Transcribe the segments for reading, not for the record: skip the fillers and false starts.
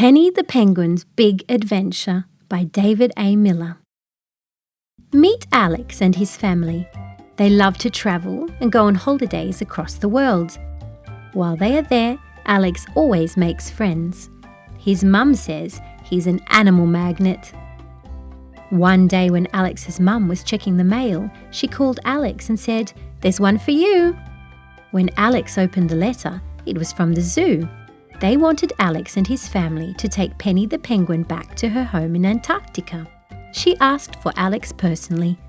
Penny the Penguin's Big Adventure by David A. Miller. Meet Alex and his family. They love to travel and go on holidays across the world. While they are there, Alex always makes friends. His mum says he's an animal magnet. One day when Alex's mum was checking the mail, she called Alex and said, "There's one for you." When Alex opened the letter, it was from the zoo. They wanted Alex and his family to take Penny the Penguin back to her home in Antarctica. She asked for Alex personally.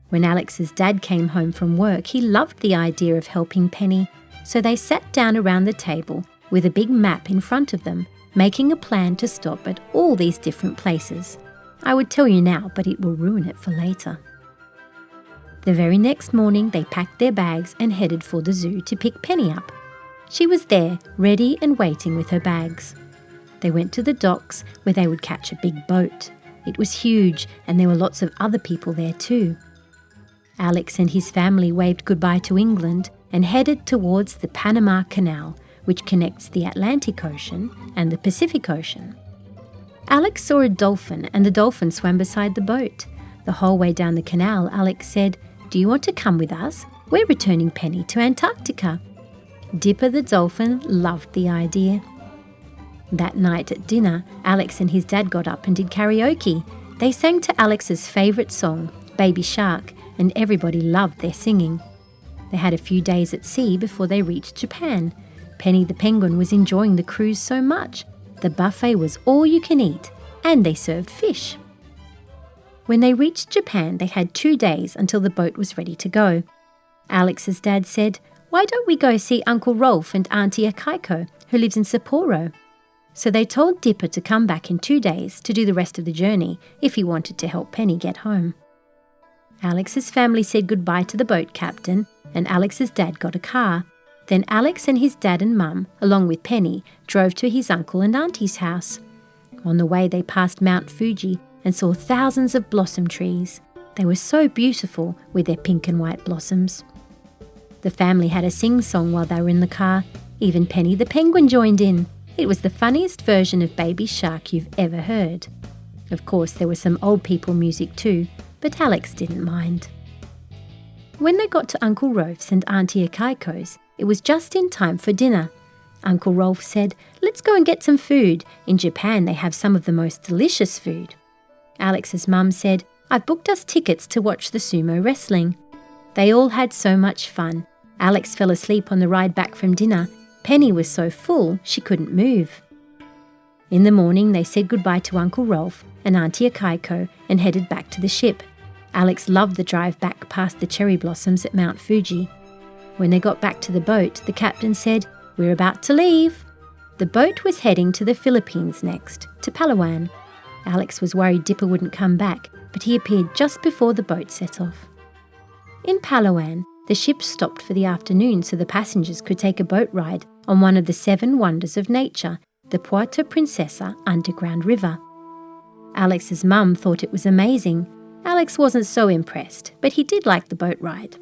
When Alex's dad came home from work, he loved the idea of helping Penny, so they sat down around the table with a big map in front of them, making a plan to stop at all these different places. I would tell you now, but it will ruin it for later. The very next morning, they packed their bags and headed for the zoo to pick Penny up. She was there, ready and waiting with her bags. They went to the docks where they would catch a big boat. It was huge and there were lots of other people there too. Alex and his family waved goodbye to England and headed towards the Panama Canal, which connects the Atlantic Ocean and the Pacific Ocean. Alex saw a dolphin and the dolphin swam beside the boat. The whole way down the canal, Alex said, "Do you want to come with us? We're returning Penny to Antarctica." Dipper the Dolphin loved the idea. That night at dinner, Alex and his dad got up and did karaoke. They sang to Alex's favourite song, Baby Shark, and everybody loved their singing. They had a few days at sea before they reached Japan. Penny the Penguin was enjoying the cruise so much. The buffet was all you can eat, and they served fish. When they reached Japan, they had 2 days until the boat was ready to go. Alex's dad said, "Why don't we go see Uncle Rolf and Auntie Akaiko, who lives in Sapporo?" So they told Dipper to come back in 2 days to do the rest of the journey if he wanted to help Penny get home. Alex's family said goodbye to the boat captain, and Alex's dad got a car. Then Alex and his dad and mum, along with Penny, drove to his uncle and auntie's house. On the way they passed Mount Fuji and saw thousands of blossom trees. They were so beautiful with their pink and white blossoms. The family had a sing-song while they were in the car. Even Penny the Penguin joined in. It was the funniest version of Baby Shark you've ever heard. Of course, there was some old people music too, but Alex didn't mind. When they got to Uncle Rolf's and Auntie Akaiko's, it was just in time for dinner. Uncle Rolf said, "Let's go and get some food. In Japan, they have some of the most delicious food." Alex's mum said, "I've booked us tickets to watch the sumo wrestling." They all had so much fun. Alex fell asleep on the ride back from dinner. Penny was so full she couldn't move. In the morning, they said goodbye to Uncle Rolf and Auntie Akaiko and headed back to the ship. Alex loved the drive back past the cherry blossoms at Mount Fuji. When they got back to the boat, the captain said, "We're about to leave." The boat was heading to the Philippines next, to Palawan. Alex was worried Dipper wouldn't come back, but he appeared just before the boat set off. In Palawan, the ship stopped for the afternoon so the passengers could take a boat ride on one of the 7 wonders of nature, the Puerto Princesa underground river. Alex's mum thought it was amazing. Alex wasn't so impressed, but he did like the boat ride.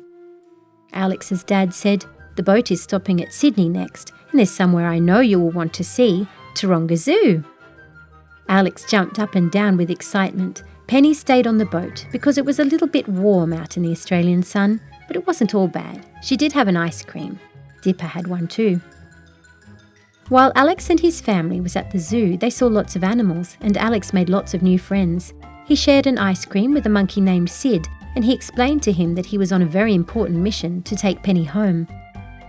Alex's dad said, "The boat is stopping at Sydney next, and there's somewhere I know you will want to see, Taronga Zoo." Alex jumped up and down with excitement. Penny stayed on the boat because it was a little bit warm out in the Australian sun, but it wasn't all bad. She did have an ice cream. Dipper had one too. While Alex and his family was at the zoo, they saw lots of animals, and Alex made lots of new friends. He shared an ice cream with a monkey named Sid, and he explained to him that he was on a very important mission to take Penny home.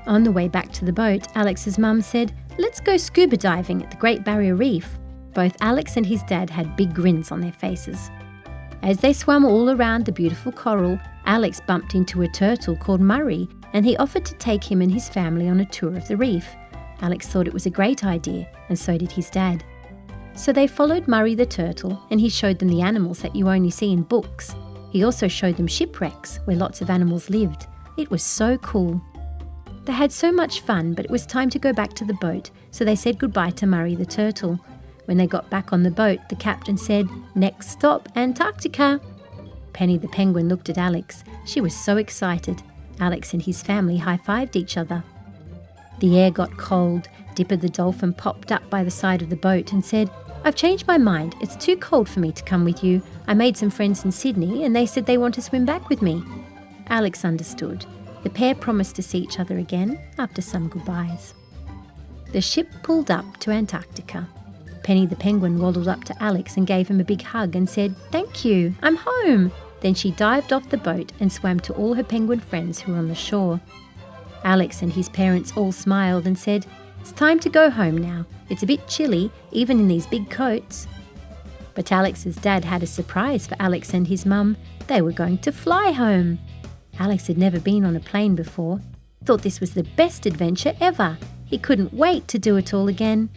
On the way back to the boat, Alex's mum said, "Let's go scuba diving at the Great Barrier Reef." Both Alex and his dad had big grins on their faces. As they swam all around the beautiful coral, Alex bumped into a turtle called Murray, and he offered to take him and his family on a tour of the reef. Alex thought it was a great idea, and so did his dad. So they followed Murray the turtle, and he showed them the animals that you only see in books. He also showed them shipwrecks where lots of animals lived. It was so cool. They had so much fun, but it was time to go back to the boat, so they said goodbye to Murray the turtle. When they got back on the boat, the captain said, "Next stop, Antarctica." Penny the Penguin looked at Alex. She was so excited. Alex and his family high-fived each other. The air got cold. Dipper the Dolphin popped up by the side of the boat and said, "I've changed my mind. It's too cold for me to come with you. I made some friends in Sydney and they said they want to swim back with me." Alex understood. The pair promised to see each other again after some goodbyes. The ship pulled up to Antarctica. Penny the penguin waddled up to Alex and gave him a big hug and said, "Thank you, I'm home." Then she dived off the boat and swam to all her penguin friends who were on the shore. Alex and his parents all smiled and said, "It's time to go home now. It's a bit chilly, even in these big coats." But Alex's dad had a surprise for Alex and his mum. They were going to fly home. Alex had never been on a plane before. Thought this was the best adventure ever. He couldn't wait to do it all again.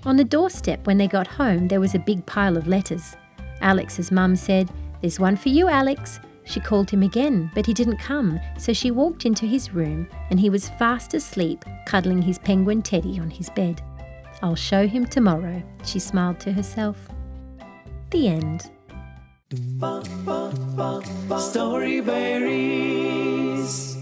On the doorstep when they got home, there was a big pile of letters. Alex's mum said, "There's one for you, Alex." She called him again, but he didn't come, so she walked into his room and he was fast asleep, cuddling his penguin teddy on his bed. "I'll show him tomorrow," she smiled to herself. The end. Storyberries.